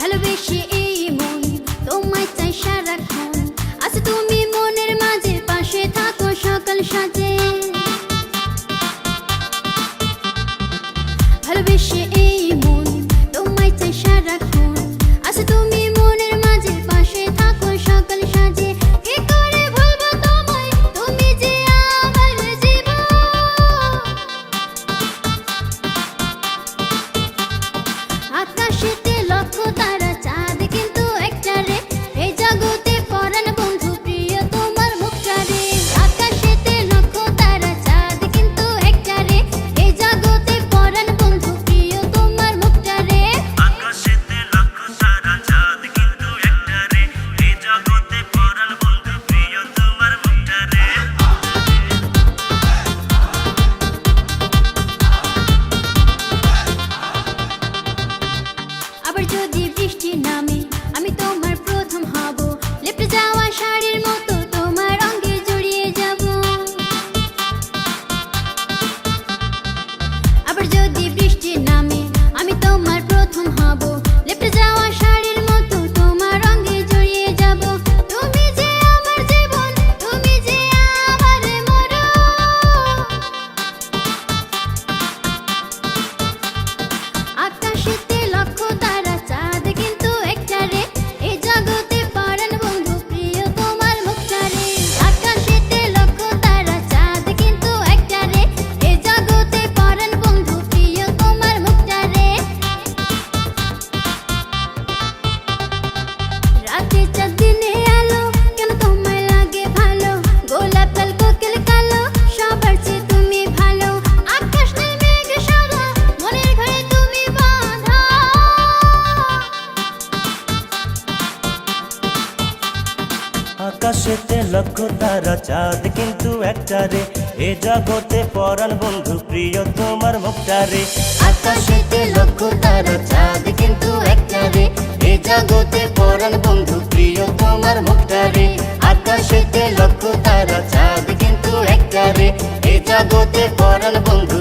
ভালোবেসে এই মন তোমায় চাই সারাক্ষণ। আচ্ছা তুমি মনের মাঝে পাশে থাকো সকাল সাজে। ভালোবেসে এই মন তোমায় চাই সারাক্ষণ। আচ্ছা তুমি মনের মাঝে পাশে থাকো সকাল সাজে। কি করে ভুলবো তোমায়, তুমি যে আমার জীবন। আকাশেতে লক্ষ তারা চাঁদ কিন্তু একটা রে, এই জগতে পরাণ বন্ধু প্রিয় তোমার মুখটা রে। আকাশেতে লক্ষ তারা চাঁদ কিন্তু একটা রে, এই জগতে পরাণ বন্ধু প্রিয় তোমার মুখটা রে। আকাশেতে লক্ষ তারা চাঁদ কিন্তু একটা রে, এই জগতে পরাণ বন্ধু প্রিয় তোমার মুখটা রে। আবার যদি বৃষ্টি নামে আমি তোমার প্রথম হব, লেপটে যাওয়া শাড়ির মতো তোমার অঙ্গে জড়িয়ে যাব। আবার যদি বৃষ্টি নামে আমি তোমার প্রথম হব, লেপটে যাওয়া শাড়ির মতো তোমার অঙ্গে জড়িয়ে যাব। তুমি যে আমার জীবন, তুমি যে আমার মরণ। আকাশেতে লক্ষ তারা চাঁদ কিন্তু একটা রে, এই জগতে পরাণ বন্ধু প্রিয় তোমার মুখটা রে। আকাশেতে লক্ষ তারা চাঁদ কিন্তু একটা রে, এই জগতে পরাণ বন্ধু প্রিয় তোমার মুখটা রে। রাতে চাঁদ দিনে আলো, কেন তোমায় লাগে ভালো। গোলাপ লাল কোকিল কালো, সবার চেয়ে তুমি ভালো। আকাশ নীল মেঘ সাদা, মনের ঘরে তুমি বাঁধা। আকাশেতে লক্ষ তারা চাঁদ কিন্তু একটা রে, এ জগতে পরাণ বন্ধু প্রিয় তোমার মুখটা রে। আকাশেতে লক্ষ তারা চাঁদ কিন্তু একটা রে, এ জগতে পরাণ বন্ধু প্রিয় তোমার মুখটা রে। আকাশেতে লক্ষ তারা চাঁদ কিন্তু একটা রে, এ জগতে পরাণ বন্ধু